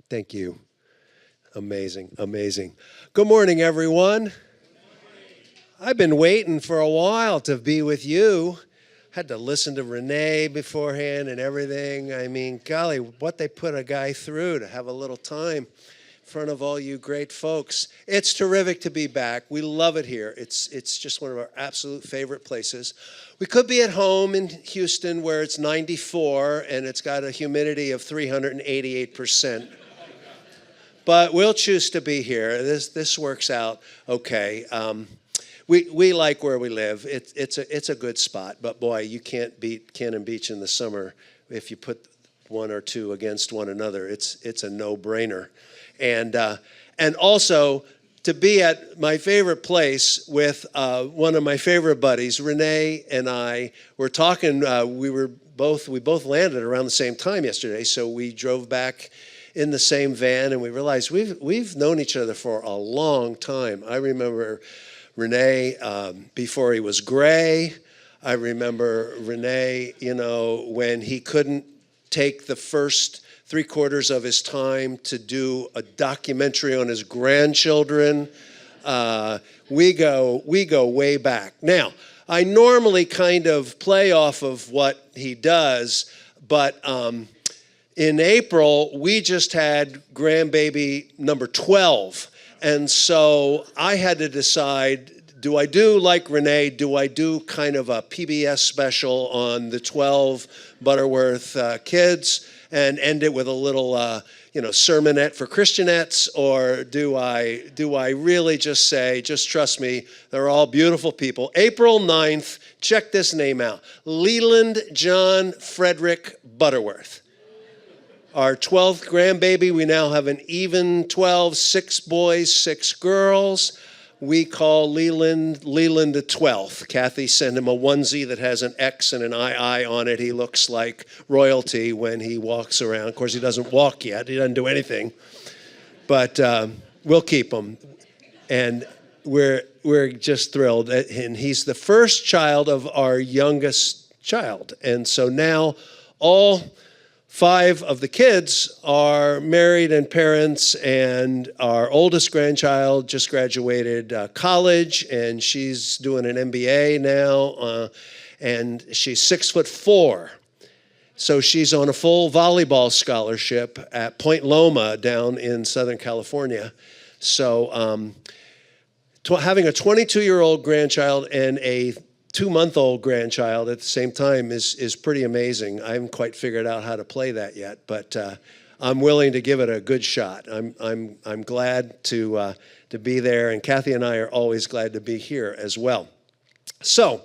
Thank you. Amazing, amazing. Good morning, everyone. I've been waiting for a while to be with you. Had to listen to Renee beforehand and everything. I mean, golly, what they put a guy through to have a little time in front of all you great folks. It's terrific to be back. We love it here. It's just one of our absolute favorite places. We could be at home in Houston where it's 94 and it's got a humidity of 388%. But we'll choose to be here. This works out okay. We like where we live. It's a good spot. But boy, you can't beat Cannon Beach in the summer if you put one or two against one another. It's a no-brainer. And also to be at my favorite place with one of my favorite buddies, Renee and I were talking. We both landed around the same time yesterday, so we drove back in the same van, and we realized we've known each other for a long time. I remember Renee before he was gray. I remember Renee, when he couldn't take the first 3/4 of his time to do a documentary on his grandchildren. We go way back. Now, I normally kind of play off of what he does, but in April, we just had grandbaby number 12. And so I had to decide, do I do like Renee? Do I do kind of a PBS special on the 12 Butterworth kids and end it with a little, sermonette for Christianettes? Or do I really just say, just trust me, they're all beautiful people. April 9th, check this name out. Leland John Frederick Butterworth. Our 12th grandbaby, we now have an even 12, 6 boys, 6 girls. We call Leland the 12th. Kathy sent him a onesie that has an X and an II on it. He looks like royalty when he walks around. Of course, he doesn't walk yet. He doesn't do anything. But we'll keep him. And we're just thrilled. And he's the first child of our youngest child. And so now all 5 of the kids are married and parents, and our oldest grandchild just graduated college, and she's doing an MBA now, and she's 6'4". So she's on a full volleyball scholarship at Point Loma down in Southern California. So having a 22-year-old grandchild and a 2-month-old grandchild at the same time is pretty amazing. I haven't quite figured out how to play that yet, but I'm willing to give it a good shot. I'm glad to be there, and Kathy and I are always glad to be here as well. So,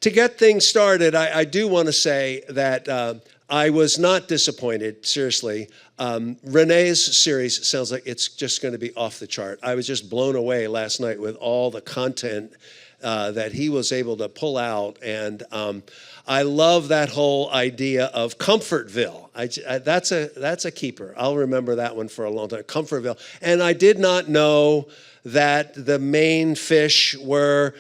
to get things started, I do want to say that I was not disappointed, seriously. Renee's series sounds like it's just going to be off the chart. I was just blown away last night with all the content that he was able to pull out. And I love that whole idea of Comfortville. That's a keeper. I'll remember that one for a long time, Comfortville. And I did not know that the main fish were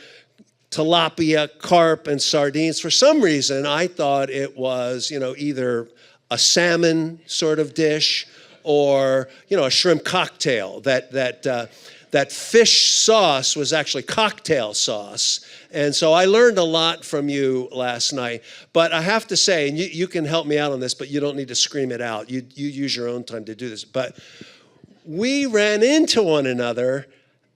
tilapia, carp, and sardines. For some reason, I thought it was, either a salmon sort of dish or, a shrimp cocktail. That fish sauce was actually cocktail sauce. And so I learned a lot from you last night. But I have to say, and you can help me out on this, but you don't need to scream it out. You use your own time to do this. But we ran into one another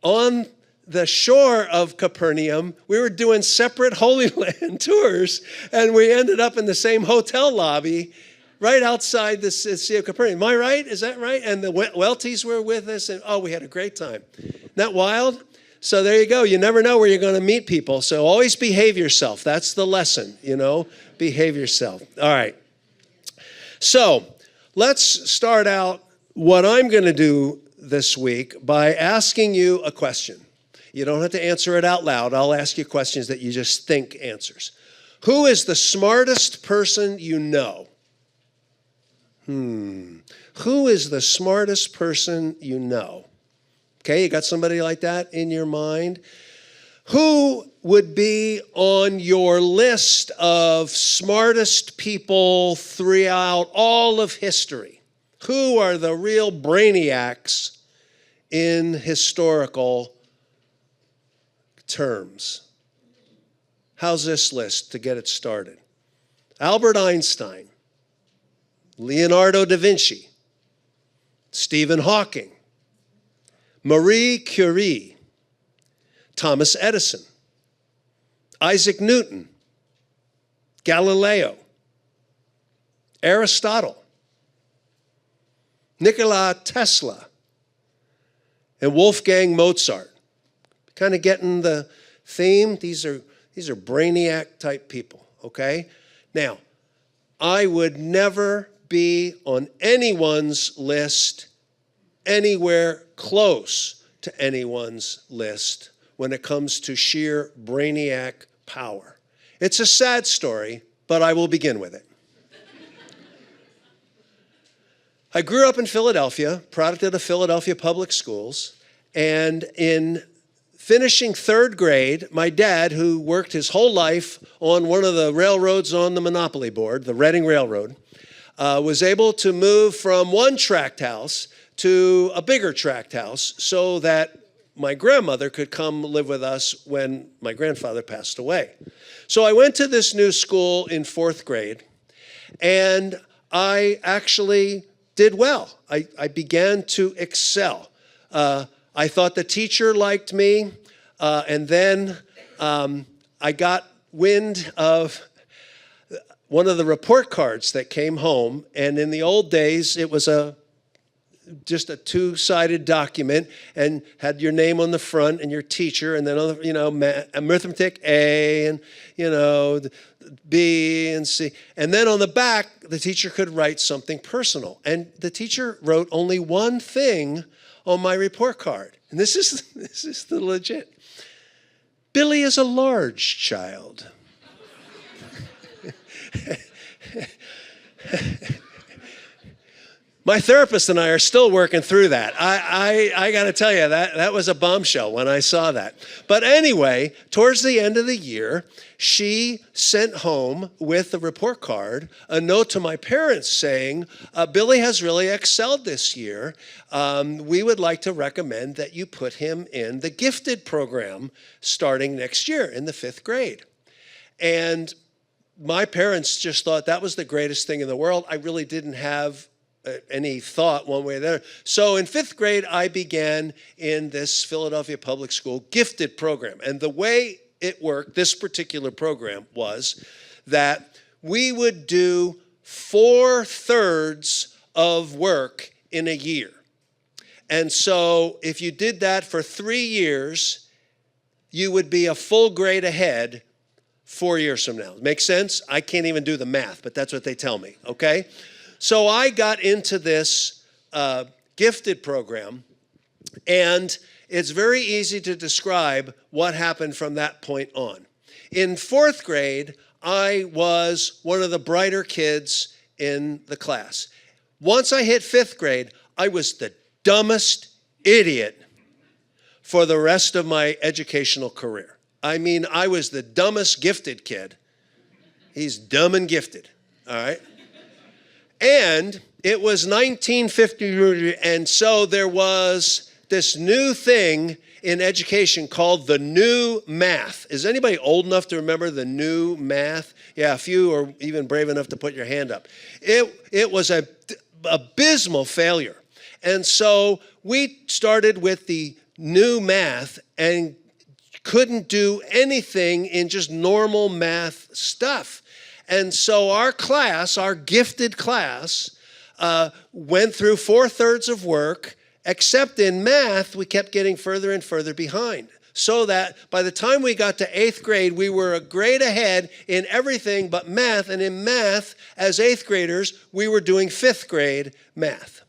on the shore of Capernaum. We were doing separate Holy Land tours, and we ended up in the same hotel lobby right outside the Sea of Capernaum. Am I right? Is that right? And the Welties were with us, and we had a great time. Isn't that wild? So there you go. You never know where you're going to meet people. So always behave yourself. That's the lesson, behave yourself. All right. So let's start out what I'm going to do this week by asking you a question. You don't have to answer it out loud. I'll ask you questions that you just think answers. Who is the smartest person you know? Who is the smartest person you know? Okay, you got somebody like that in your mind? Who would be on your list of smartest people throughout all of history? Who are the real brainiacs in historical terms? How's this list to get it started? Albert Einstein, Leonardo da Vinci, Stephen Hawking, Marie Curie, Thomas Edison, Isaac Newton, Galileo, Aristotle, Nikola Tesla, and Wolfgang Mozart. Kind of getting the theme? These are brainiac type people, okay? Now, I would never be on anyone's list anywhere close to anyone's list when it comes to sheer brainiac power. It's a sad story, but I will begin with it. I grew up in Philadelphia, product of the Philadelphia Public Schools, and in finishing third grade, my dad, who worked his whole life on one of the railroads on the Monopoly Board, the Reading Railroad, was able to move from one tract house to a bigger tract house so that my grandmother could come live with us when my grandfather passed away. So I went to this new school in fourth grade, and I actually did well. I began to excel. I thought the teacher liked me, and then I got wind of one of the report cards that came home, and in the old days, it was just a two-sided document and had your name on the front and your teacher, and then arithmetic A and B and C, and then on the back the teacher could write something personal. And the teacher wrote only one thing on my report card, and this is the legit. Billy is a large child. My therapist and I are still working through that. I got to tell you, that was a bombshell when I saw that. But anyway, towards the end of the year, she sent home with the report card a note to my parents saying, Billy has really excelled this year. We would like to recommend that you put him in the gifted program starting next year in the 5th grade. And my parents just thought that was the greatest thing in the world. I really didn't have any thought one way or the other. So in 5th grade, I began in this Philadelphia Public School gifted program. And the way it worked, this particular program, was that we would do 4/3 of work in a year. And so if you did that for 3 years, you would be a full grade ahead 4 years from now. Make sense? I can't even do the math, but that's what they tell me, okay? So I got into this gifted program, and it's very easy to describe what happened from that point on. In 4th grade, I was one of the brighter kids in the class. Once I hit 5th grade, I was the dumbest idiot for the rest of my educational career. I mean, I was the dumbest gifted kid. He's dumb and gifted, all right? And it was 1950, and so there was this new thing in education called the new math. Is anybody old enough to remember the new math? Yeah, a few are even brave enough to put your hand up. It was an abysmal failure. And so we started with the new math and couldn't do anything in just normal math stuff. And so our class, our gifted class, went through 4/3 of work, except in math, we kept getting further and further behind. So that by the time we got to 8th grade, we were a grade ahead in everything but math. And in math, as 8th graders, we were doing 5th grade math.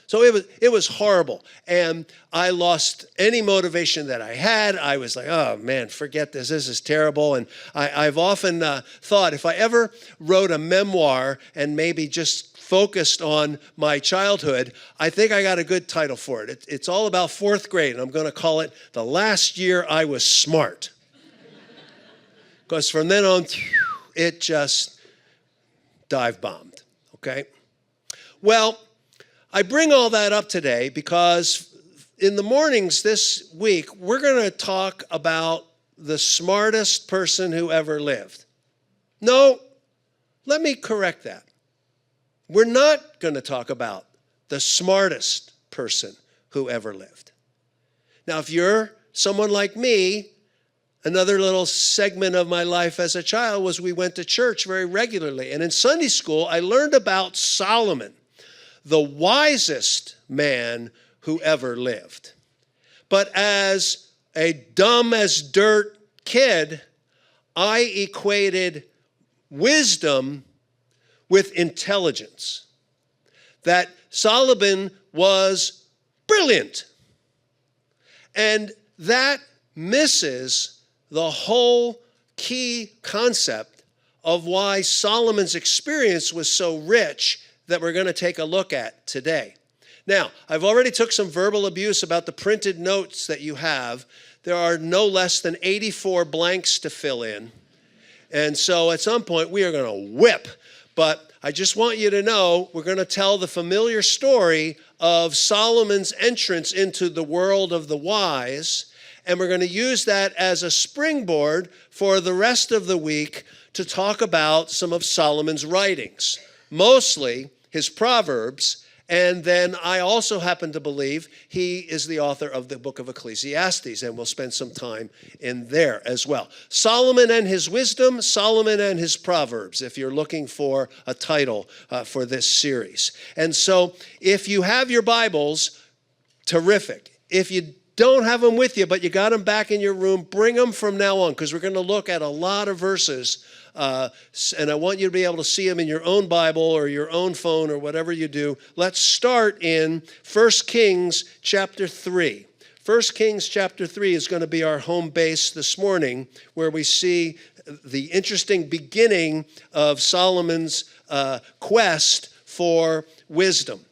So it was horrible. And I lost any motivation that I had. I was like, oh man, forget this. This is terrible. And I've often thought if I ever wrote a memoir and maybe just focused on my childhood, I think I got a good title for it. It's all about 4th grade. And I'm going to call it The Last Year I Was Smart. Because from then on, it just dive bombed. Okay? Well, I bring all that up today because in the mornings this week, we're going to talk about the smartest person who ever lived. No, let me correct that. We're not going to talk about the smartest person who ever lived. Now, if you're someone like me, another little segment of my life as a child was we went to church very regularly. And in Sunday school, I learned about Solomon, the wisest man who ever lived. But as a dumb as dirt kid, I equated wisdom with intelligence. That Solomon was brilliant. And that misses the whole key concept of why Solomon's experience was so rich that we're going to take a look at today. Now, I've already took some verbal abuse about the printed notes that you have. There are no less than 84 blanks to fill in. And so at some point we are going to whip. But I just want you to know we're going to tell the familiar story of Solomon's entrance into the world of the wise. And we're going to use that as a springboard for the rest of the week to talk about some of Solomon's writings, mostly his Proverbs. And then I also happen to believe he is the author of the book of Ecclesiastes, and we'll spend some time in there as well. Solomon and his wisdom, Solomon and his Proverbs, if you're looking for a title for this series. And so if you have your Bibles, terrific. If you don't have them with you, but you got them back in your room, bring them from now on, because we're going to look at a lot of verses. And I want you to be able to see them in your own Bible or your own phone or whatever you do. Let's start in 1 Kings chapter 3. 1 Kings chapter 3 is going to be our home base this morning, where we see the interesting beginning of Solomon's quest for wisdom.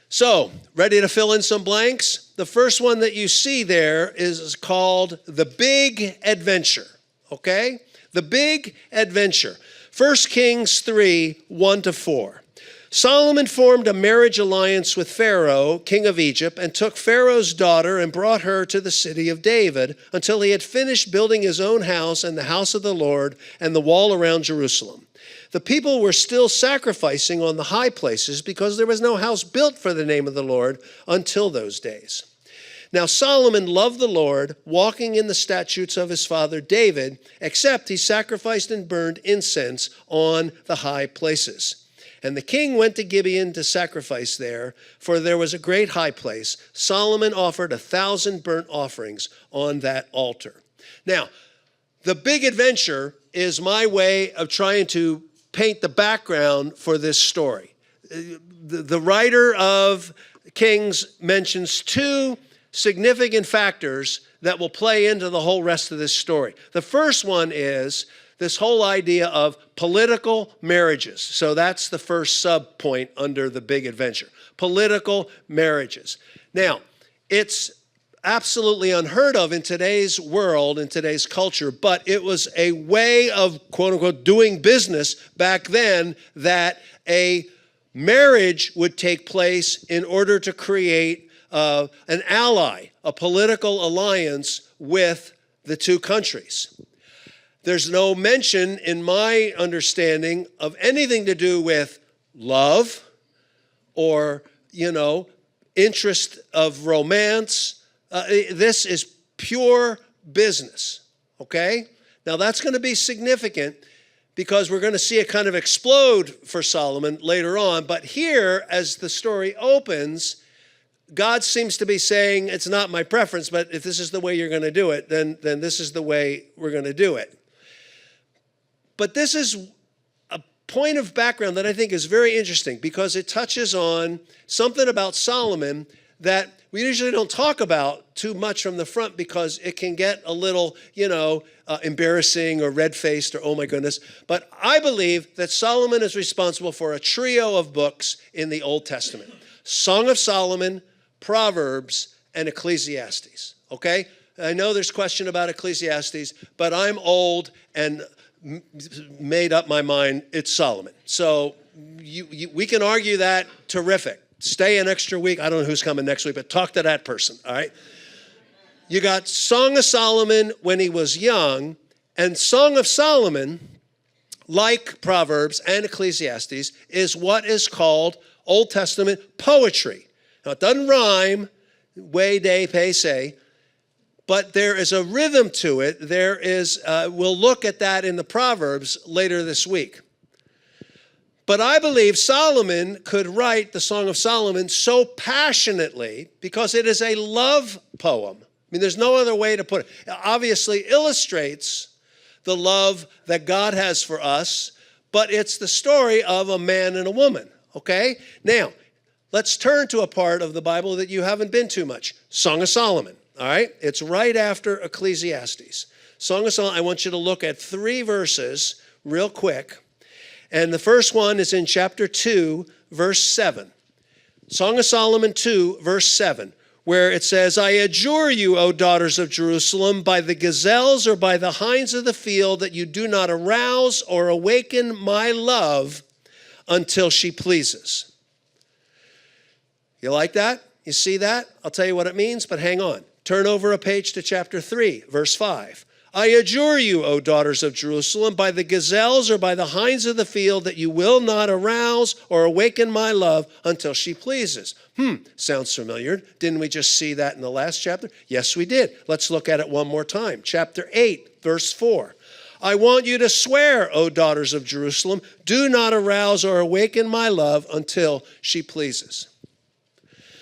So, ready to fill in some blanks? The first one that you see there is called The Big Adventure, okay? The Big Adventure. 1 Kings 3, 1-4. Solomon formed a marriage alliance with Pharaoh, king of Egypt, and took Pharaoh's daughter and brought her to the city of David until he had finished building his own house and the house of the Lord and the wall around Jerusalem. The people were still sacrificing on the high places because there was no house built for the name of the Lord until those days. Now Solomon loved the Lord, walking in the statutes of his father David, except he sacrificed and burned incense on the high places. And the king went to Gibeon to sacrifice there, for there was a great high place. Solomon offered 1,000 burnt offerings on that altar. Now, the big adventure is my way of trying to paint the background for this story. The writer of Kings mentions two significant factors that will play into the whole rest of this story. The first one is this whole idea of political marriages. So that's the first sub point under the big adventure. Political marriages. Now, it's absolutely unheard of in today's world, in today's culture, but it was a way of, quote unquote, doing business back then, that a marriage would take place in order to create an ally, a political alliance with the two countries. There's no mention, in my understanding, of anything to do with love or, interest of romance. This is pure business, okay? Now, that's going to be significant because we're going to see it kind of explode for Solomon later on. But here, as the story opens, God seems to be saying, it's not my preference, but if this is the way you're going to do it, then this is the way we're going to do it. But this is a point of background that I think is very interesting because it touches on something about Solomon that we usually don't talk about too much from the front because it can get a little, embarrassing or red-faced or oh my goodness. But I believe that Solomon is responsible for a trio of books in the Old Testament. Song of Solomon, Proverbs, and Ecclesiastes, okay? I know there's question about Ecclesiastes, but I'm old and made up my mind it's Solomon. So we can argue that, terrific. Stay an extra week. I don't know who's coming next week, but talk to that person, all right? You got Song of Solomon when he was young, and Song of Solomon, like Proverbs and Ecclesiastes, is what is called Old Testament poetry. Now, it doesn't rhyme, way, day, pay, say, but there is a rhythm to it. There is, we'll look at that in the Proverbs later this week. But I believe Solomon could write the Song of Solomon so passionately because it is a love poem. I mean, there's no other way to put it. It obviously illustrates the love that God has for us, but it's the story of a man and a woman, okay? Now, let's turn to a part of the Bible that you haven't been to much, Song of Solomon, all right? It's right after Ecclesiastes. Song of Solomon, I want you to look at 3 verses real quick, and the first one is in chapter 2, verse 7. Song of Solomon 2, verse 7. Where it says, I adjure you, O daughters of Jerusalem, by the gazelles or by the hinds of the field, that you do not arouse or awaken my love until she pleases. You like that? You see that? I'll tell you what it means, but hang on. Turn over a page to chapter 3, verse 5. I adjure you, O daughters of Jerusalem, by the gazelles or by the hinds of the field, that you will not arouse or awaken my love until she pleases. Sounds familiar. Didn't we just see that in the last chapter? Yes, we did. Let's look at it one more time. Chapter 8, verse 4. I want you to swear, O daughters of Jerusalem, do not arouse or awaken my love until she pleases.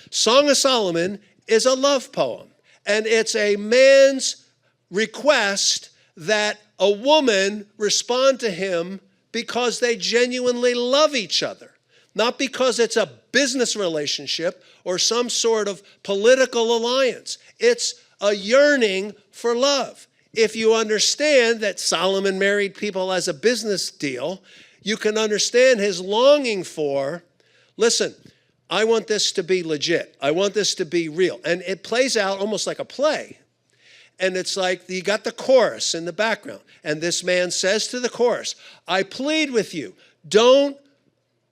Song of Solomon is a love poem, and it's a man's request that a woman respond to him because they genuinely love each other, not because it's a business relationship or some sort of political alliance. It's a yearning for love. If you understand that Solomon married people as a business deal, you can understand his longing for, listen, I want this to be legit. I want this to be real. And it plays out almost like a play. And it's like you got the chorus in the background. And this man says to the chorus, I plead with you, don't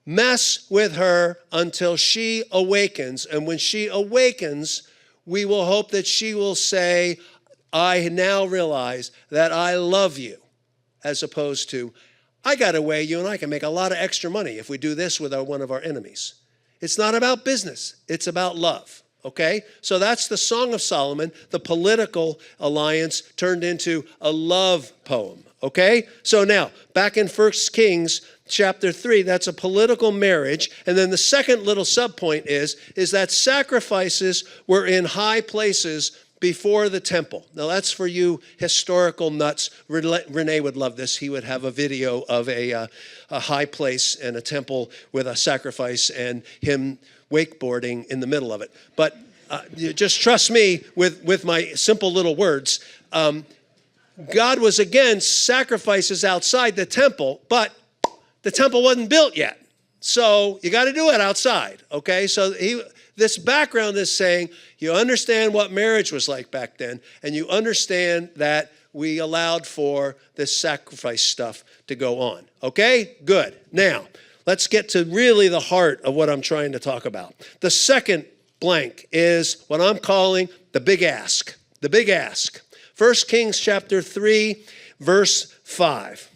mess with her until she awakens. And when she awakens, we will hope that she will say, I now realize that I love you, as opposed to, I got a way you and I can make a lot of extra money if we do this with one of our enemies. It's not about business. It's about love. Okay, so that's the Song of Solomon, the political alliance turned into a love poem. Okay, so now back in 1 Kings chapter 3, that's a political marriage. And then the second little subpoint is that sacrifices were in high places before the temple. Now that's for you historical nuts. Renee would love this. He would have a video of a high place and a temple with a sacrifice and him wakeboarding in the middle of it. But just trust me with my simple little words. God was against sacrifices outside the temple, but the temple wasn't built yet. So you got to do it outside, okay? So this background is saying you understand what marriage was like back then, and you understand that we allowed for this sacrifice stuff to go on, okay? Good. Now, let's get to really the heart of what I'm trying to talk about. The second blank is what I'm calling the big ask. The big ask. 1 Kings chapter 3, verse 5.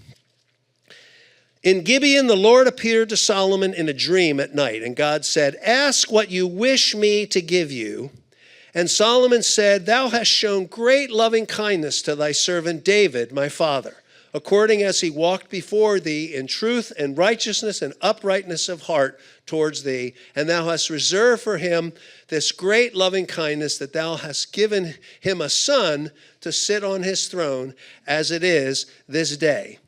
In Gibeon, the Lord appeared to Solomon in a dream at night, and God said, ask what you wish me to give you. And Solomon said, thou hast shown great loving kindness to thy servant David, my father, according as he walked before thee in truth and righteousness and uprightness of heart towards thee. And thou hast reserved for him this great loving kindness, that thou hast given him a son to sit on his throne, as it is this day.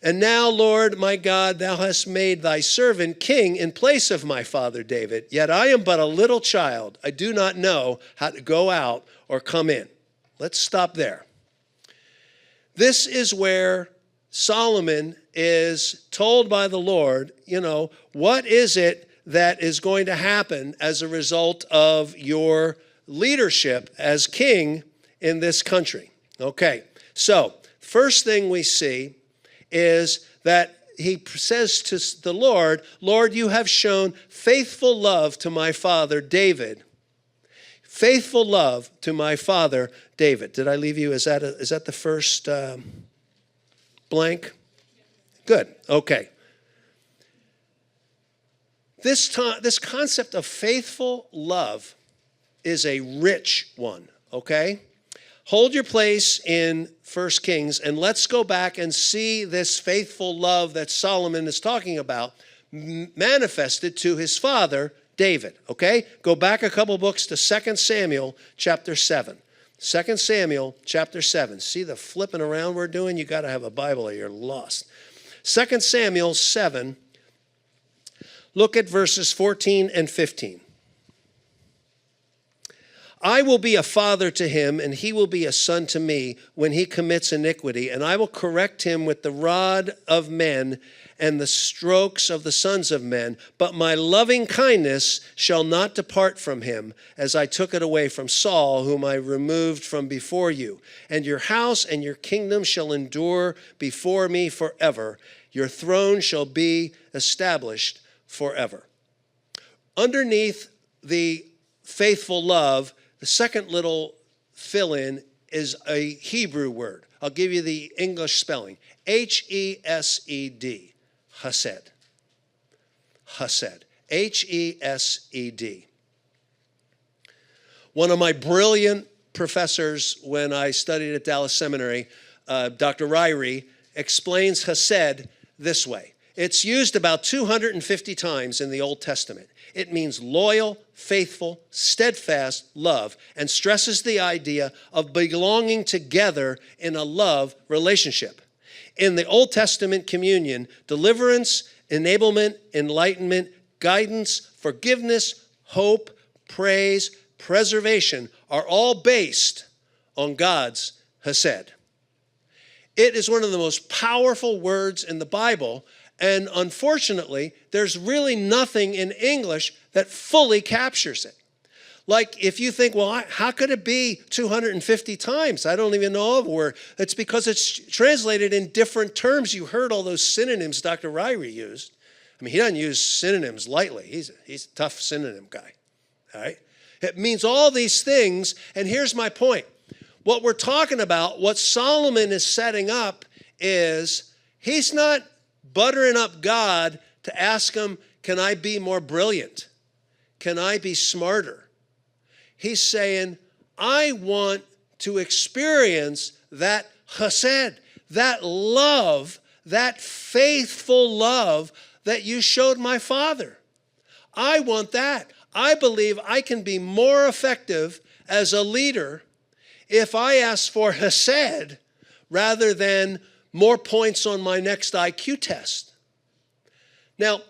And now, Lord, my God, thou hast made thy servant king in place of my father David. Yet I am but a little child. I do not know how to go out or come in. Let's stop there. This is where Solomon is told by the Lord, what is it that is going to happen as a result of your leadership as king in this country? Okay, so first thing we see is that he says to the Lord, Lord, you have shown faithful love to my father David. Faithful love to my father David. Did I leave you? Is that the first blank? Good. Okay. This concept of faithful love is a rich one, okay? Hold your place in 1 Kings, and let's go back and see this faithful love that Solomon is talking about manifested to his father, David, okay? Go back a couple books to 2 Samuel chapter 7. 2 Samuel chapter 7. See the flipping around we're doing? You got to have a Bible or you're lost. 2 Samuel 7. Look at verses 14 and 15. I will be a father to him, and he will be a son to me when he commits iniquity, and I will correct him with the rod of men and the strokes of the sons of men. But my loving kindness shall not depart from him, as I took it away from Saul, whom I removed from before you. And your house and your kingdom shall endure before me forever. Your throne shall be established forever. Underneath the faithful love, the second little fill-in is a Hebrew word. I'll give you the English spelling. H-E-S-E-D. Hesed. Hesed. H-E-S-E-D. One of my brilliant professors when I studied at Dallas Seminary, Dr. Ryrie, explains Hesed this way. It's used about 250 times in the Old Testament. It means loyal, faithful, steadfast love, and stresses the idea of belonging together in a love relationship. In the Old Testament communion, deliverance, enablement, enlightenment, guidance, forgiveness, hope, praise, preservation are all based on God's Hesed. It is one of the most powerful words in the Bible. And unfortunately, there's really nothing in English that fully captures it. Like if you think, well, how could it be 250 times? I don't even know of a word. It's because it's translated in different terms. You heard all those synonyms Dr. Ryrie used. I mean, he doesn't use synonyms lightly. He's a tough synonym guy. All right? It means all these things. And here's my point. What we're talking about, what Solomon is setting up is he's not buttering up God to ask him, can I be more brilliant? Can I be smarter? He's saying, I want to experience that chesed, that love, that faithful love that you showed my father. I want that. I believe I can be more effective as a leader if I ask for chesed rather than more points on my next IQ test. Now,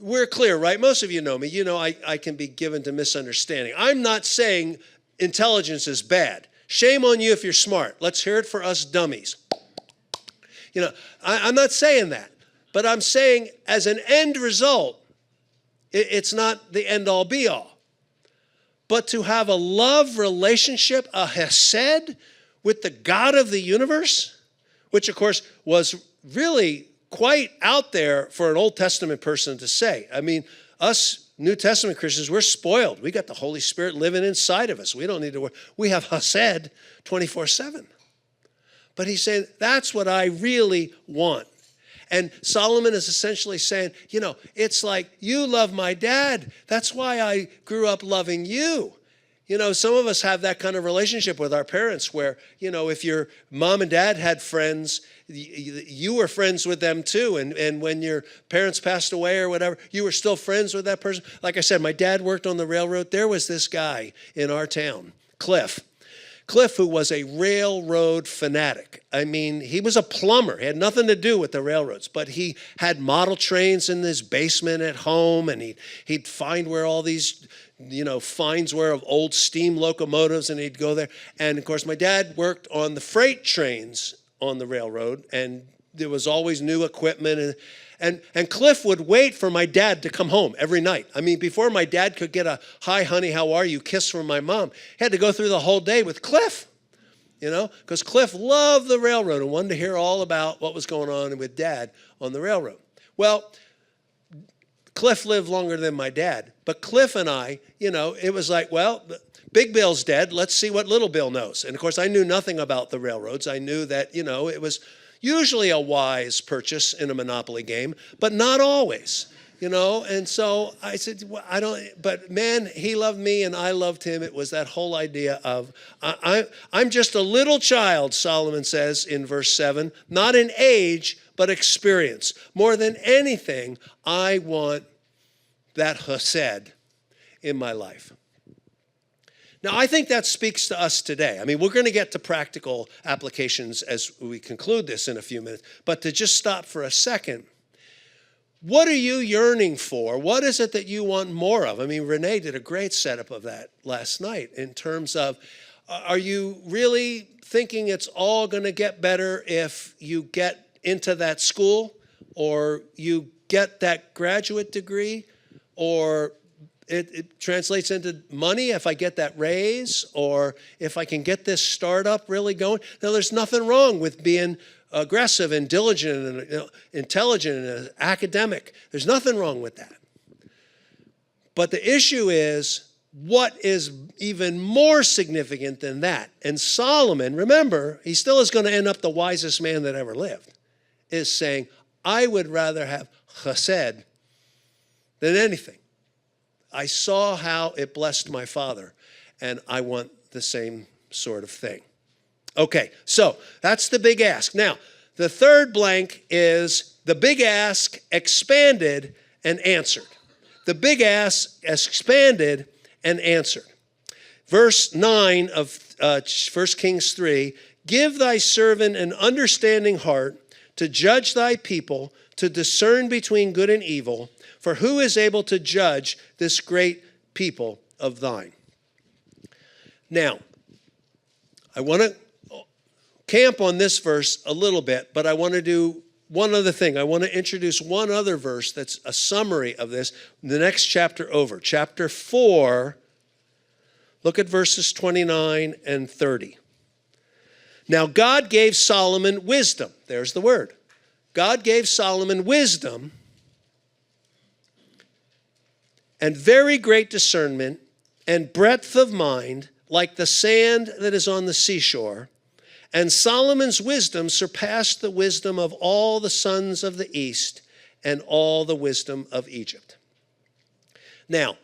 we're clear, right? Most of you know me. You know I can be given to misunderstanding. I'm not saying intelligence is bad. Shame on you if you're smart. Let's hear it for us dummies. You know, I'm not saying that. But I'm saying as an end result, it's not the end-all, be-all. But to have a love relationship, a hesed, with the God of the universe, which, of course, was really quite out there for an Old Testament person to say. I mean, us New Testament Christians, we're spoiled. We got the Holy Spirit living inside of us. We don't need to worry. We have Hesed 24/7. But he's saying, that's what I really want. And Solomon is essentially saying, you know, it's like, you love my dad. That's why I grew up loving you. You know, some of us have that kind of relationship with our parents where, you know, if your mom and dad had friends, you were friends with them too. And when your parents passed away or whatever, you were still friends with that person. Like I said, my dad worked on the railroad. There was this guy in our town, Cliff, who was a railroad fanatic. I mean, he was a plumber. He had nothing to do with the railroads, but he had model trains in his basement at home, and he'd find where all these, you know, finds were of old steam locomotives, and he'd go there. And, of course, my dad worked on the freight trains on the railroad, and there was always new equipment. And Cliff would wait for my dad to come home every night. I mean, before my dad could get a, hi, honey, how are you, kiss from my mom, he had to go through the whole day with Cliff. because Cliff loved the railroad and wanted to hear all about what was going on with Dad on the railroad. Well, Cliff lived longer than my dad, but Cliff and I, it was like, well, Big Bill's dead. Let's see what Little Bill knows. And of course, I knew nothing about the railroads. I knew that, it was usually a wise purchase in a Monopoly game, but not always, And so I said, well, but man, he loved me and I loved him. It was that whole idea of, I'm just a little child, Solomon says in verse 7, not in age, but experience. More than anything, I want that chesed in my life. Now, I think that speaks to us today. I mean, we're going to get to practical applications as we conclude this in a few minutes. But to just stop for a second, what are you yearning for? What is it that you want more of? I mean, Renee did a great setup of that last night in terms of, are you really thinking it's all going to get better if you get into that school, or you get that graduate degree, or it translates into money if I get that raise, or if I can get this startup really going? Now, there's nothing wrong with being aggressive and diligent and intelligent and academic. There's nothing wrong with that. But the issue is, what is even more significant than that? And Solomon, remember, he still is going to end up the wisest man that ever lived, is saying, I would rather have chesed than anything. I saw how it blessed my father, and I want the same sort of thing. Okay, so that's the big ask. Now, the third blank is the big ask expanded and answered. The big ask expanded and answered. Verse 9 of 1 Kings 3, give thy servant an understanding heart to judge thy people, to discern between good and evil, for who is able to judge this great people of thine? Now, I want to camp on this verse a little bit, but I want to do one other thing. I want to introduce one other verse that's a summary of this, the next chapter over. Chapter 4, look at verses 29 and 30. Now, God gave Solomon wisdom. There's the word. God gave Solomon wisdom and very great discernment and breadth of mind, like the sand that is on the seashore. And Solomon's wisdom surpassed the wisdom of all the sons of the east and all the wisdom of Egypt. Now,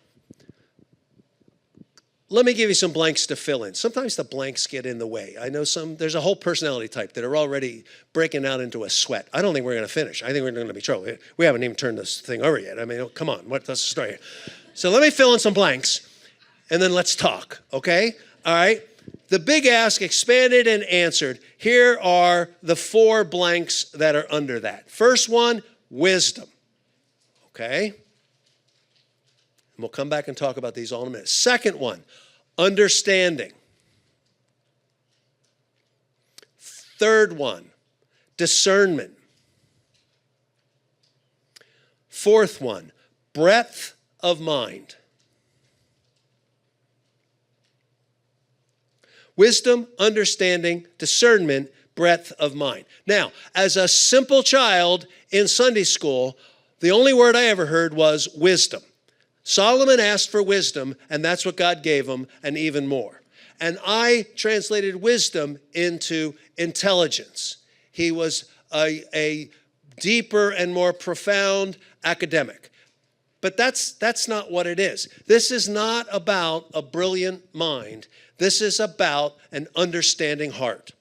let me give you some blanks to fill in. Sometimes the blanks get in the way. I know there's a whole personality type that are already breaking out into a sweat. I don't think we're going to finish. I think we're going to be trouble. We haven't even turned this thing over yet. I mean, come on, what's the story? So let me fill in some blanks, and then let's talk, okay? All right? The big ask expanded and answered. Here are the 4 blanks that are under that. First one, wisdom, okay? And we'll come back and talk about these all in a minute. Second one, understanding. Third one, discernment. Fourth one, breadth of mind. Wisdom, understanding, discernment, breadth of mind. Now, as a simple child in Sunday school, the only word I ever heard was wisdom. Solomon asked for wisdom, and that's what God gave him, and even more. And I translated wisdom into intelligence. He was a deeper and more profound academic. But that's not what it is. This is not about a brilliant mind. This is about an understanding heart.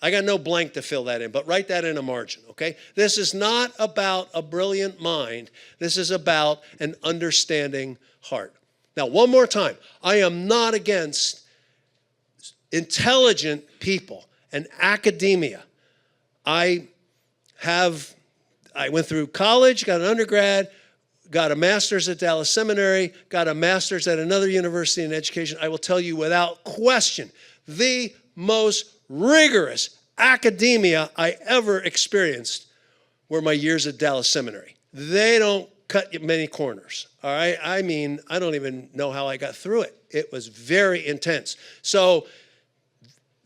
I got no blank to fill that in, but write that in a margin, okay? This is not about a brilliant mind. This is about an understanding heart. Now, one more time. I am not against intelligent people and academia. I went through college, got an undergrad, got a master's at Dallas Seminary, got a master's at another university in education. I will tell you without question, the most rigorous academia I ever experienced were my years at Dallas Seminary. They don't cut you many corners, all right? I mean, I don't even know how I got through it. It was very intense. So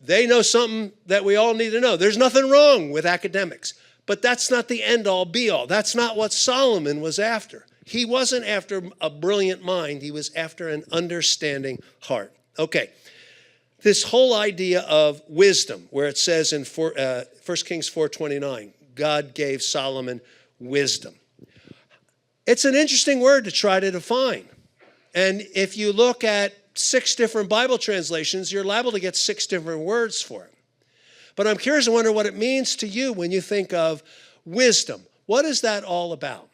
They know something that we all need to know. There's nothing wrong with academics. But that's not the end-all, be-all. That's not what Solomon was after. He wasn't after a brilliant mind. He was after an understanding heart. Okay. This whole idea of wisdom, where it says in 1 Kings 4:29, God gave Solomon wisdom. It's an interesting word to try to define. And if you look at 6 different Bible translations, you're liable to get 6 different words for it. But I'm curious to wonder what it means to you when you think of wisdom. What is that all about?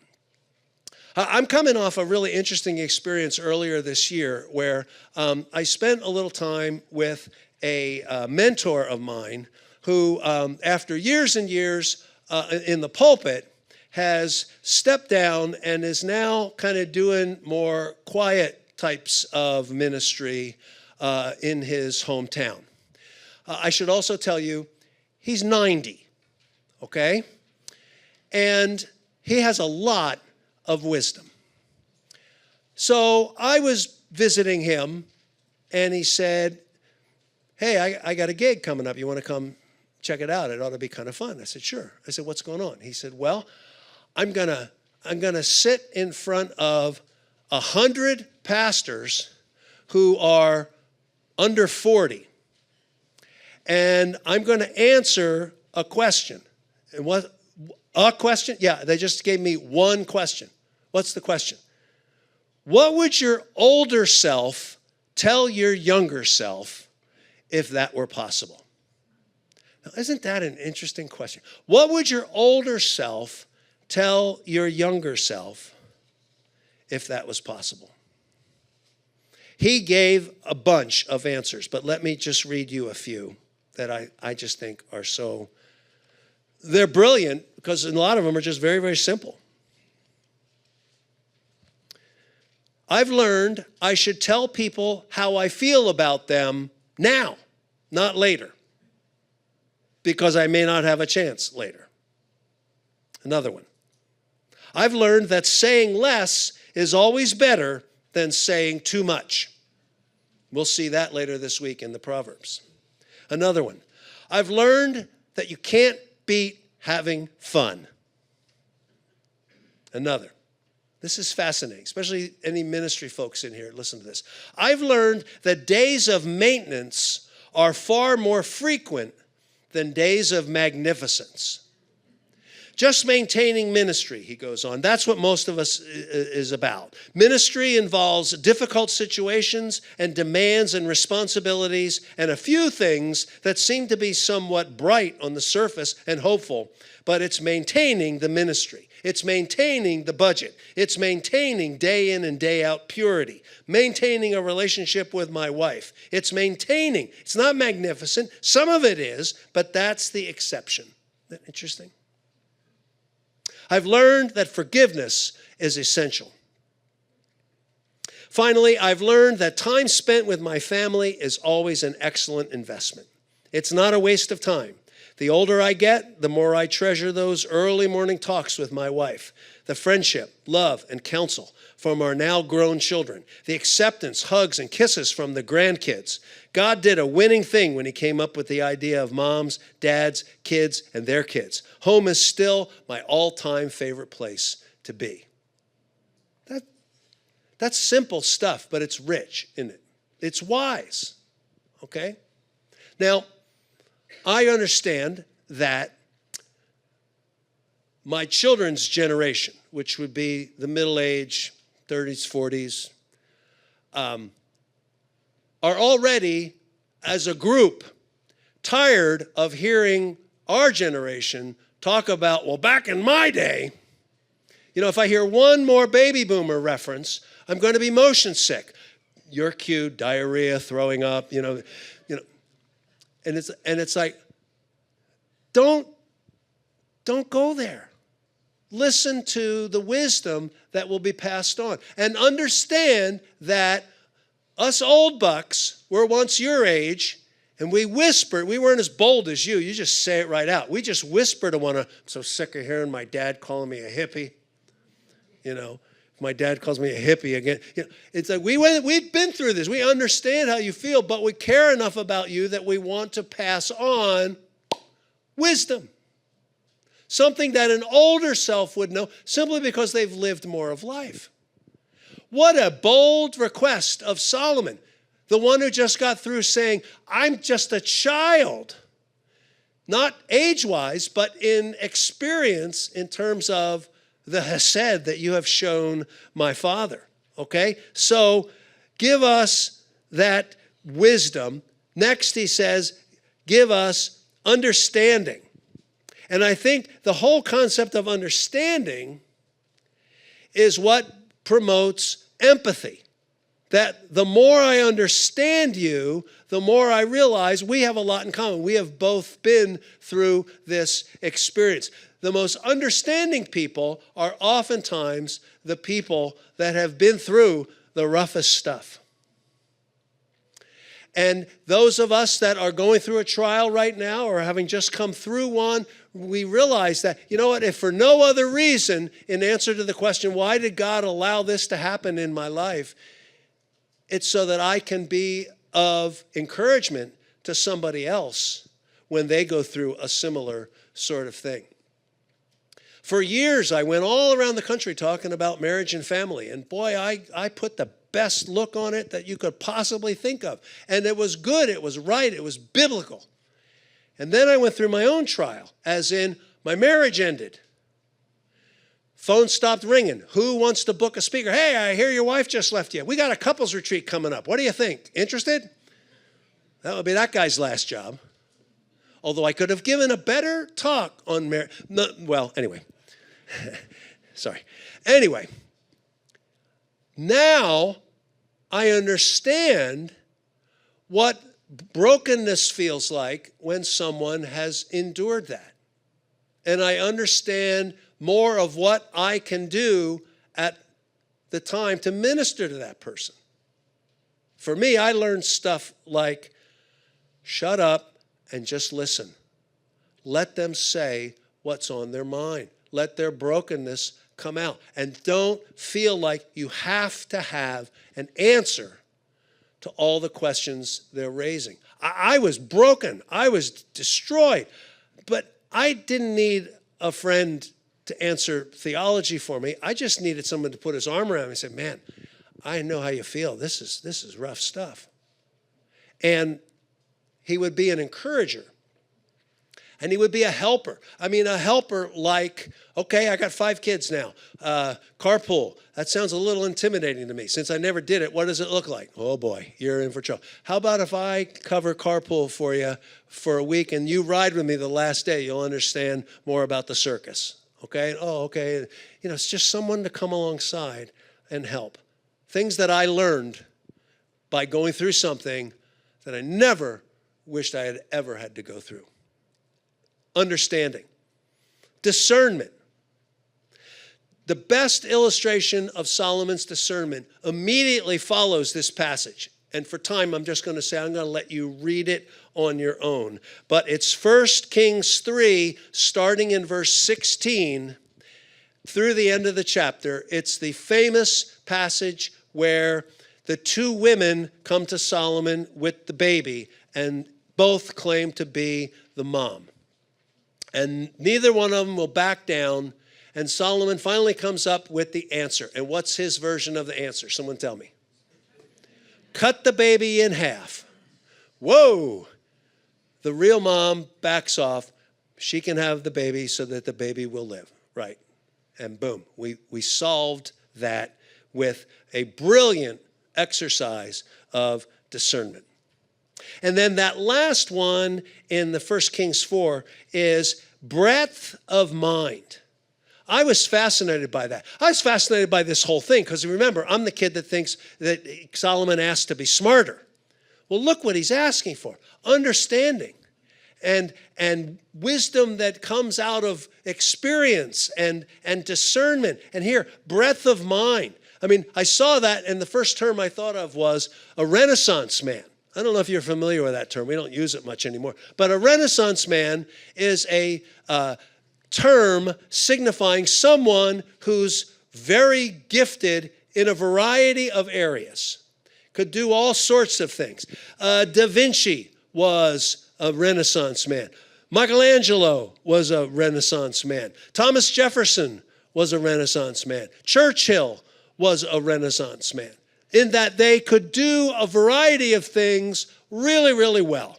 I'm coming off a really interesting experience earlier this year where I spent a little time with a mentor of mine who, after years and years in the pulpit, has stepped down and is now kind of doing more quiet types of ministry in his hometown. I should also tell you, he's 90, okay? And he has a lot of wisdom. So I was visiting him, and he said, hey, I got a gig coming up. You want to come check it out? It ought to be kind of fun. I said, sure. I said, what's going on? He said, well, I'm gonna sit in front of 100 pastors who are under 40. And I'm going to answer a question. And what? A question? Yeah, they just gave me one question. What's the question? What would your older self tell your younger self if that were possible? Now, isn't that an interesting question? What would your older self tell your younger self if that was possible? He gave a bunch of answers, but let me just read you a few that I just think are so, they're brilliant because a lot of them are just very, very simple. I've learned I should tell people how I feel about them now, not later, because I may not have a chance later. Another one. I've learned that saying less is always better than saying too much. We'll see that later this week in the Proverbs. Another one. I've learned that you can't beat having fun. Another. This is fascinating, especially any ministry folks in here. Listen to this. I've learned that days of maintenance are far more frequent than days of magnificence. Just maintaining ministry, he goes on. That's what most of us is about. Ministry involves difficult situations and demands and responsibilities and a few things that seem to be somewhat bright on the surface and hopeful, but it's maintaining the ministry. It's maintaining the budget. It's maintaining day in and day out purity. Maintaining a relationship with my wife. It's maintaining. It's not magnificent. Some of it is, but that's the exception. Isn't that interesting? I've learned that forgiveness is essential. Finally, I've learned that time spent with my family is always an excellent investment. It's not a waste of time. The older I get, the more I treasure those early morning talks with my wife, the friendship, love, and counsel from our now grown children, the acceptance, hugs, and kisses from the grandkids. God did a winning thing when he came up with the idea of moms, dads, kids, and their kids. Home is still my all-time favorite place to be. That's simple stuff, but it's rich, isn't it? It's wise, okay? Now, I understand that my children's generation, which would be the middle age, 30s, 40s, are already, as a group, tired of hearing our generation talk about, well, back in my day, if I hear one more baby boomer reference, I'm going to be motion sick. You're cute, diarrhea, throwing up, and it's like, don't go there. Listen to the wisdom that will be passed on. And understand that us old bucks were once your age, and we whispered. We weren't as bold as you. You just say it right out. We just whisper to one another. I'm so sick of hearing my dad calling me a hippie. My dad calls me a hippie again. It's like we've been through this. We understand how you feel, but we care enough about you that we want to pass on wisdom. Something that an older self would know simply because they've lived more of life. What a bold request of Solomon, the one who just got through saying, I'm just a child. Not age-wise, but in experience in terms of the hesed that you have shown my father, okay? So give us that wisdom. Next, he says, give us understanding. And I think the whole concept of understanding is what promotes empathy. That the more I understand you, the more I realize we have a lot in common. We have both been through this experience. The most understanding people are oftentimes the people that have been through the roughest stuff. And those of us that are going through a trial right now or having just come through one, we realize that, you know what, if for no other reason, in answer to the question, why did God allow this to happen in my life? It's so that I can be of encouragement to somebody else when they go through a similar sort of thing. For years, I went all around the country talking about marriage and family. And boy, I put the best look on it that you could possibly think of. And it was good, it was right, it was biblical. And then I went through my own trial, as in my marriage ended. Phone stopped ringing. Who wants to book a speaker? Hey, I hear your wife just left you. We got a couples retreat coming up. What do you think? Interested? That would be that guy's last job. Although I could have given a better talk on marriage. No, well, anyway. Sorry. Anyway, now I understand what brokenness feels like when someone has endured that. And I understand more of what I can do at the time to minister to that person. For me, I learned stuff like, shut up and just listen. Let them say what's on their mind. Let their brokenness come out. And don't feel like you have to have an answer to all the questions they're raising. I was broken. I was destroyed. But I didn't need a friend to answer theology for me. I just needed someone to put his arm around me and say, man, I know how you feel. This is rough stuff. And he would be an encourager. And he would be a helper. I mean, a helper like, okay, I got 5 kids now. Carpool. That sounds a little intimidating to me. Since I never did it, what does it look like? Oh boy, you're in for trouble. How about if I cover carpool for you for a week and you ride with me the last day? You'll understand more about the circus. Okay? Oh, okay. You know, it's just someone to come alongside and help. Things that I learned by going through something that I never wished I had ever had to go through. Understanding. Discernment. The best illustration of Solomon's discernment immediately follows this passage. And for time, I'm just going to say, I'm going to let you read it on your own. But it's 1 Kings 3, starting in verse 16, through the end of the chapter. It's the famous passage where the 2 women come to Solomon with the baby, and both claim to be the mom. And neither one of them will back down. And Solomon finally comes up with the answer. And what's his version of the answer? Someone tell me. Cut the baby in half. Whoa. The real mom backs off. She can have the baby so that the baby will live. Right. And boom, we solved that with a brilliant exercise of discernment. And then that last one in the 1 Kings 4 is breadth of mind. I was fascinated by that. I was fascinated by this whole thing because remember, I'm the kid that thinks that Solomon asked to be smarter. Well, look what he's asking for. Understanding and wisdom that comes out of experience and discernment. And here, breadth of mind. I mean, I saw that and the first term I thought of was a Renaissance man. I don't know if you're familiar with that term. We don't use it much anymore. But a Renaissance man is a term signifying someone whose very gifted in a variety of areas, could do all sorts of things. Da Vinci was a Renaissance man. Michelangelo was a Renaissance man. Thomas Jefferson was a Renaissance man. Churchill was a Renaissance man, in that they could do a variety of things really, really well.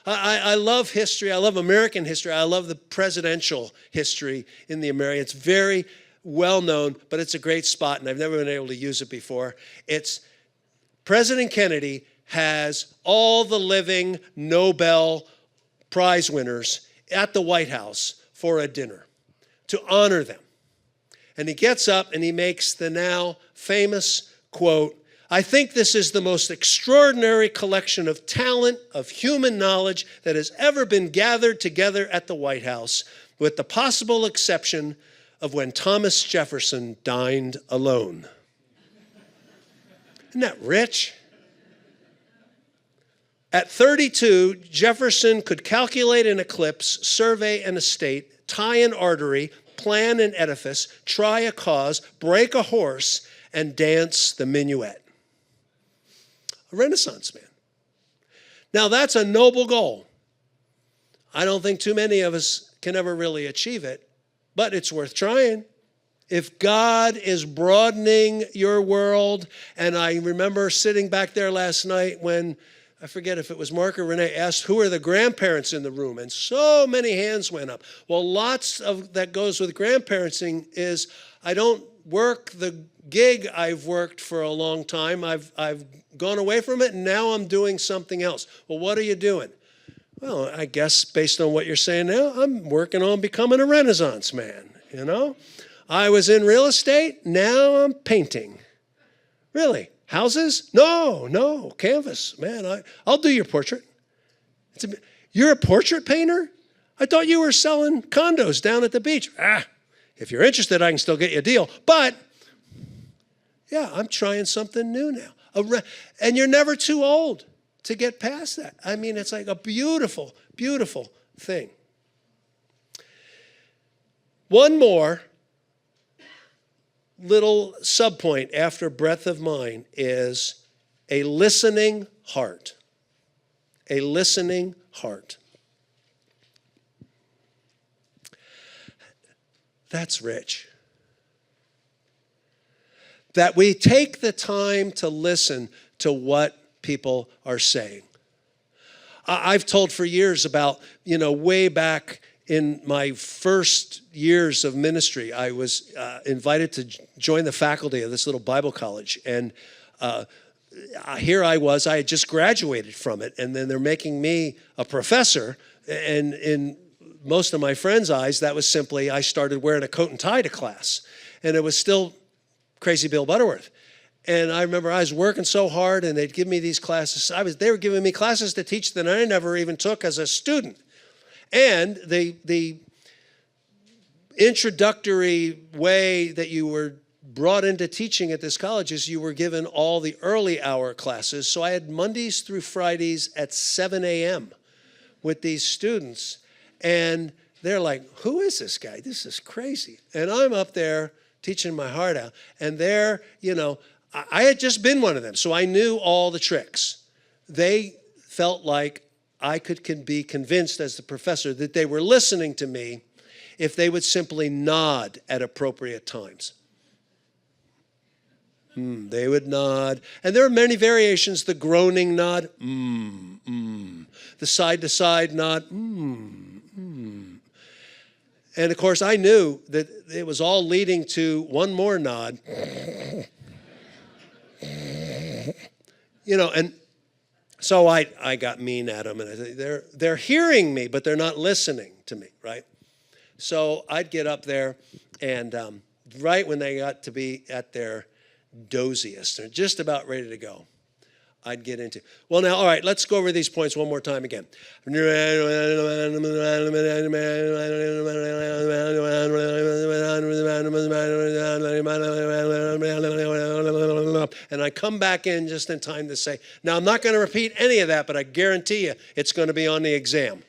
I love history. I love American history. I love the presidential history in the American. It's very well known, but it's a great spot, and I've never been able to use it before. It's President Kennedy has all the living Nobel Prize winners at the White House for a dinner to honor them. And he gets up and he makes the now famous quote, "I think this is the most extraordinary collection of talent, of human knowledge that has ever been gathered together at the White House, with the possible exception of when Thomas Jefferson dined alone." Isn't that rich? At 32, Jefferson could calculate an eclipse, survey an estate, tie an artery, plan an edifice, try a cause, break a horse, and dance the minuet. A Renaissance man. Now, that's a noble goal. I don't think too many of us can ever really achieve it, but it's worth trying. If God is broadening your world, and I remember sitting back there last night when, I forget if it was Mark or Renee, asked who are the grandparents in the room, and so many hands went up. Well, lots of that goes with grandparenting is I don't work the gig I've worked for a long time. I've gone away from it, and now I'm doing something else. Well, what are you doing? Well, I guess based on what you're saying now, I'm working on becoming a Renaissance man, you know? I was in real estate, now I'm painting. Really? Houses? No, canvas. Man, I'll do your portrait. You're a portrait painter? I thought you were selling condos down at the beach. If you're interested, I can still get you a deal. But, yeah, I'm trying something new now. And you're never too old to get past that. I mean, it's like a beautiful, beautiful thing. One more little subpoint after breadth of mind is a listening heart. A listening heart. That's rich. That we take the time to listen to what people are saying. I've told for years about, way back in my first years of ministry, I was invited to join the faculty of this little Bible college. And here I was, I had just graduated from it. And then they're making me a professor. And in most of my friends' eyes, that was simply I started wearing a coat and tie to class. And it was still Crazy Bill Butterworth. And I remember I was working so hard, and they'd give me these classes. They were giving me classes to teach that I never even took as a student. And the introductory way that you were brought into teaching at this college is you were given all the early hour classes. So I had Mondays through Fridays at 7 a.m. with these students. And they're like, who is this guy? This is crazy. And I'm up there teaching my heart out. And they're, I had just been one of them, so I knew all the tricks. They felt like I could be convinced as the professor that they were listening to me if they would simply nod at appropriate times. They would nod. And there are many variations. The groaning nod, the side-to-side nod, And of course, I knew that it was all leading to one more nod. And so I got mean at them, and I said, they're hearing me, but they're not listening to me, right? So I'd get up there, and right when they got to be at their doziest, they're just about ready to go, I'd get into. Well, now, all right, let's go over these points one more time again. And I come back in just in time to say, now I'm not going to repeat any of that, but I guarantee you it's going to be on the exam.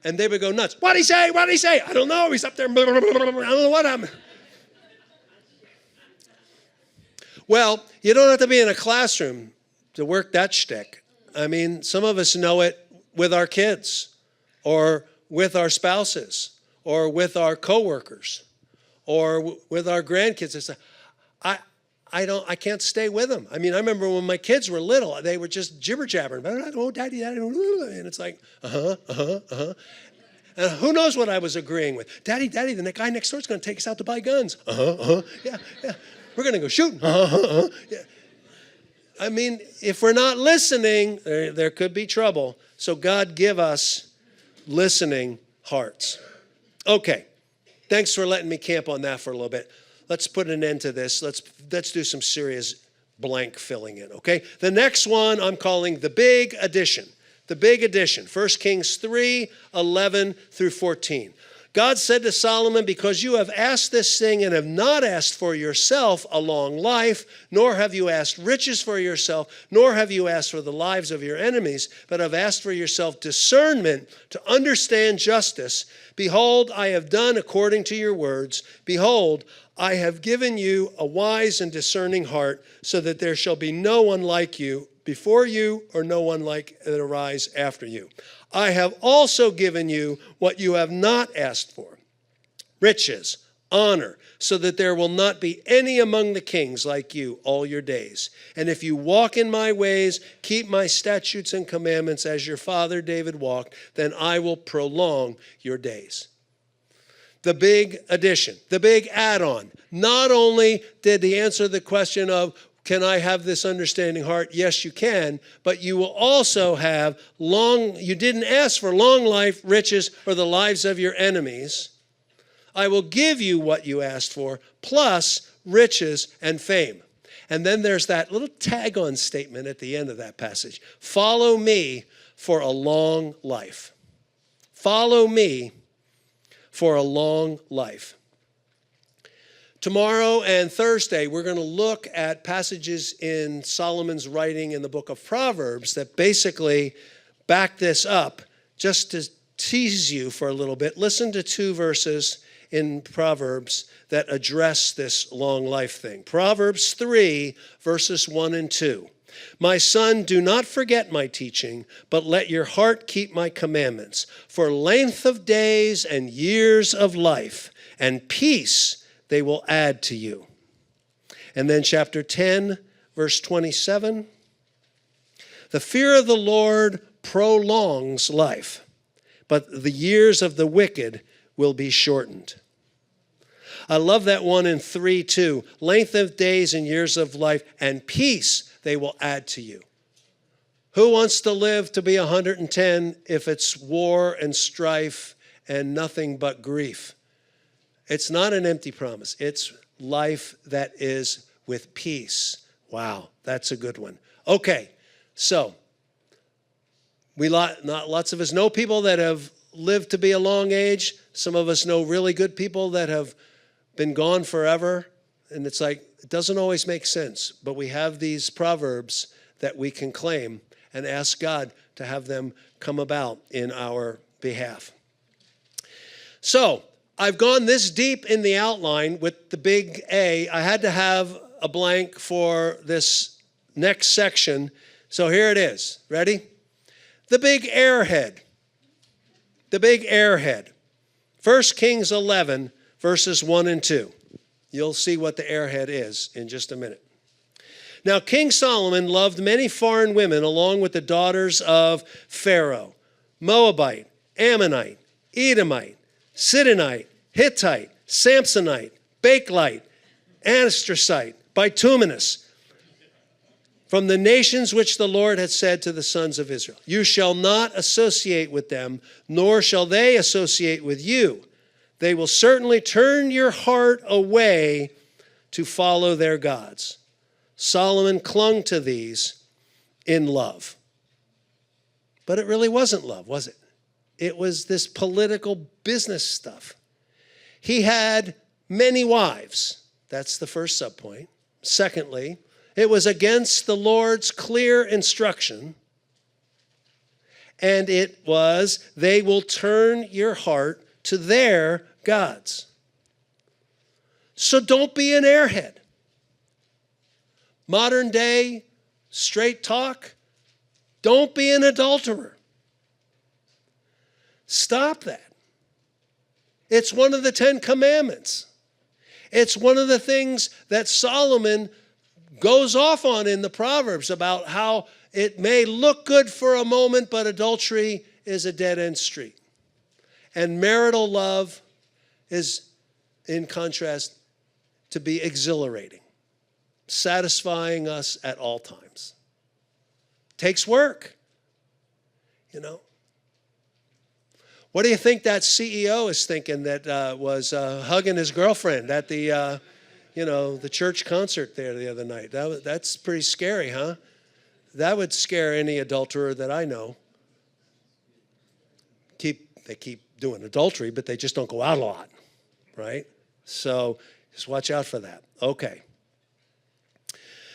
And they would go nuts. What'd he say? What'd he say? I don't know. He's up there. I don't know what happened. Well, you don't have to be in a classroom to work that shtick. I mean, some of us know it with our kids or with our spouses or with our coworkers or with our grandkids. It's I can't stay with them. I mean, I remember when my kids were little, they were just jibber jabbering. Oh, daddy, daddy, and it's like, And who knows what I was agreeing with? Daddy, the guy next door is going to take us out to buy guns. Yeah. We're going to go shooting. Yeah. I mean, if we're not listening, there could be trouble. So God give us listening hearts. Okay. Thanks for letting me camp on that for a little bit. Let's put an end to this. Let's do some serious blank filling in, okay? The next one I'm calling the big addition. The big addition. 1 Kings 3:11 through 14. God said to Solomon, because you have asked this thing and have not asked for yourself a long life, nor have you asked riches for yourself, nor have you asked for the lives of your enemies, but have asked for yourself discernment to understand justice. Behold, I have done according to your words. Behold, I have given you a wise and discerning heart, so that there shall be no one like you before you, or no one like that arise after you. I have also given you what you have not asked for, riches, honor, so that there will not be any among the kings like you all your days. And if you walk in my ways, keep my statutes and commandments as your father David walked, then I will prolong your days. The big addition, the big add-on. Not only did he answer the question of, can I have this understanding heart? Yes, you can, but you will also have you didn't ask for long life, riches, or the lives of your enemies. I will give you what you asked for, plus riches and fame. And then there's that little tag-on statement at the end of that passage. Follow me for a long life. Follow me for a long life. Tomorrow and Thursday, we're going to look at passages in Solomon's writing in the book of Proverbs that basically back this up. Just to tease you for a little bit, listen to 2 verses in Proverbs that address this long life thing. Proverbs 3, verses 1 and 2. My son, do not forget my teaching, but let your heart keep my commandments. For length of days and years of life and peace they will add to you. And then chapter 10, verse 27. The fear of the Lord prolongs life, but the years of the wicked will be shortened. I love that one in 3 too. Length of days and years of life and peace they will add to you. Who wants to live to be 110 if it's war and strife and nothing but grief? It's not an empty promise. It's life that is with peace. Wow, that's a good one. Okay, so lots of us know people that have lived to be a long age. Some of us know really good people that have been gone forever. And it's like, it doesn't always make sense. But we have these proverbs that we can claim and ask God to have them come about in our behalf. So, I've gone this deep in the outline with the big A. I had to have a blank for this next section. So here it is. Ready? The big airhead. The big airhead. 1 Kings 11, verses 1 and 2. You'll see what the airhead is in just a minute. Now, King Solomon loved many foreign women along with the daughters of Pharaoh, Moabite, Ammonite, Edomite, Sidonite, Hittite, Samsonite, Bakelite, Anastrosite, Bituminous, from the nations which the Lord had said to the sons of Israel, you shall not associate with them, nor shall they associate with you. They will certainly turn your heart away to follow their gods. Solomon clung to these in love. But it really wasn't love, was it? It was this political business stuff. He had many wives. That's the first subpoint. Secondly, it was against the Lord's clear instruction. And it was, they will turn your heart to their gods. So don't be an airhead. Modern day, straight talk, don't be an adulterer. Stop that. It's one of the 10 Commandments. It's one of the things that Solomon goes off on in the Proverbs about how it may look good for a moment, but adultery is a dead-end street. And marital love is, in contrast, to be exhilarating, satisfying us at all times. Takes work, you know. What do you think that CEO is thinking that was hugging his girlfriend at the, the church concert there the other night? That's pretty scary, huh? That would scare any adulterer that I know. They keep doing adultery, but they just don't go out a lot, right? So just watch out for that. Okay.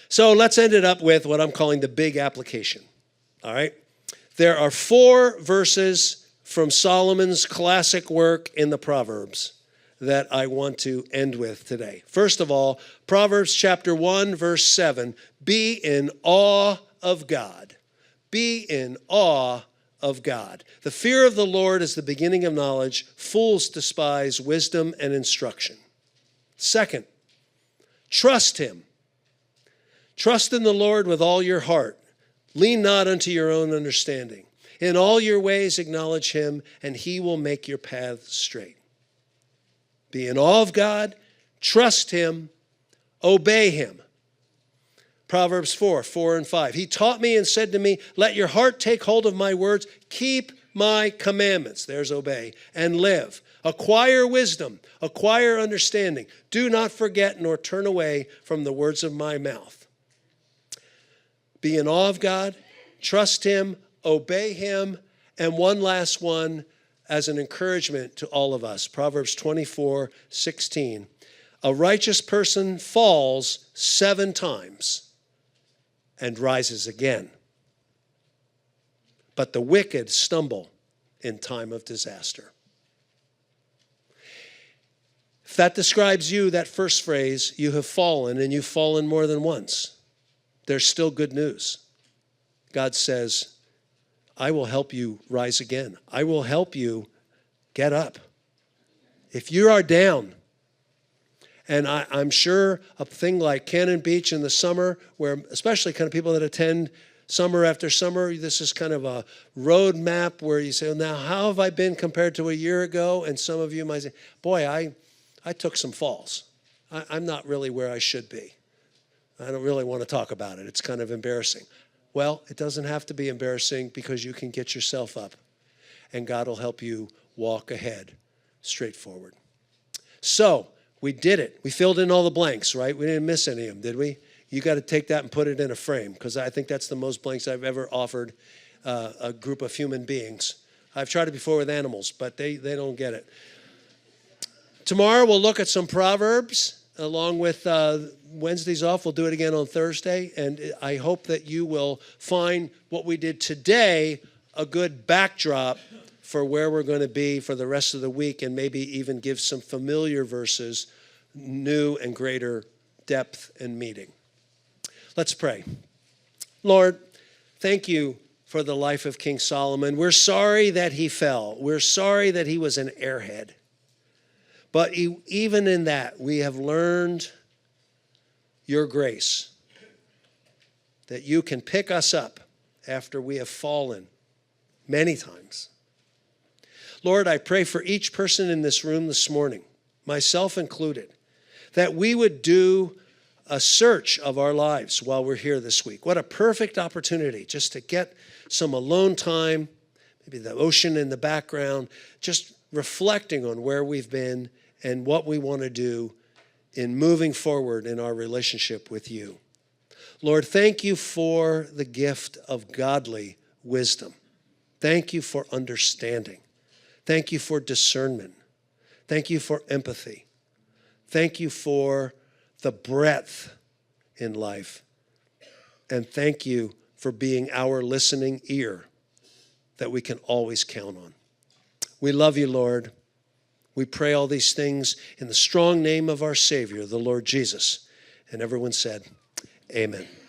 So let's end it up with what I'm calling the big application, all right? There are 4 verses from Solomon's classic work in the Proverbs that I want to end with today. First of all, Proverbs chapter 1, verse 7, be in awe of God. Be in awe of God. The fear of the Lord is the beginning of knowledge. Fools despise wisdom and instruction. Second, trust him. Trust in the Lord with all your heart. Lean not unto your own understanding. In all your ways acknowledge him, and he will make your paths straight. Be in awe of God, trust him, obey him. Proverbs 4, 4 and 5. He taught me and said to me, let your heart take hold of my words, keep my commandments, there's obey, and live. Acquire wisdom, acquire understanding. Do not forget nor turn away from the words of my mouth. Be in awe of God, trust him, obey him, and one last one as an encouragement to all of us. Proverbs 24, 16. A righteous person falls 7 times and rises again. But the wicked stumble in time of disaster. If that describes you, that first phrase, you have fallen, and you've fallen more than once, there's still good news. God says, I will help you rise again. I will help you get up. If you are down, and I'm sure a thing like Cannon Beach in the summer, where especially kind of people that attend summer after summer, this is kind of a road map where you say, well, now how have I been compared to a year ago? And some of you might say, boy, I took some falls. I'm not really where I should be. I don't really want to talk about it. It's kind of embarrassing. Well, it doesn't have to be embarrassing because you can get yourself up and God will help you walk ahead straightforward. So we did it. We filled in all the blanks, right? We didn't miss any of them, did we? You got to take that and put it in a frame because I think that's the most blanks I've ever offered a group of human beings. I've tried it before with animals, but they don't get it. Tomorrow we'll look at some Proverbs along with Wednesdays off. We'll do it again on Thursday. And I hope that you will find what we did today a good backdrop for where we're going to be for the rest of the week and maybe even give some familiar verses new and greater depth and meaning. Let's pray. Lord, thank you for the life of King Solomon. We're sorry that he fell. We're sorry that he was an airhead. But even in that, we have learned your grace, that you can pick us up after we have fallen many times. Lord, I pray for each person in this room this morning, myself included, that we would do a search of our lives while we're here this week. What a perfect opportunity just to get some alone time, maybe the ocean in the background, just reflecting on where we've been and what we want to do in moving forward in our relationship with you. Lord, thank you for the gift of godly wisdom. Thank you for understanding. Thank you for discernment. Thank you for empathy. Thank you for the breadth in life. And thank you for being our listening ear that we can always count on. We love you, Lord. We pray all these things in the strong name of our Savior, the Lord Jesus. And everyone said, Amen.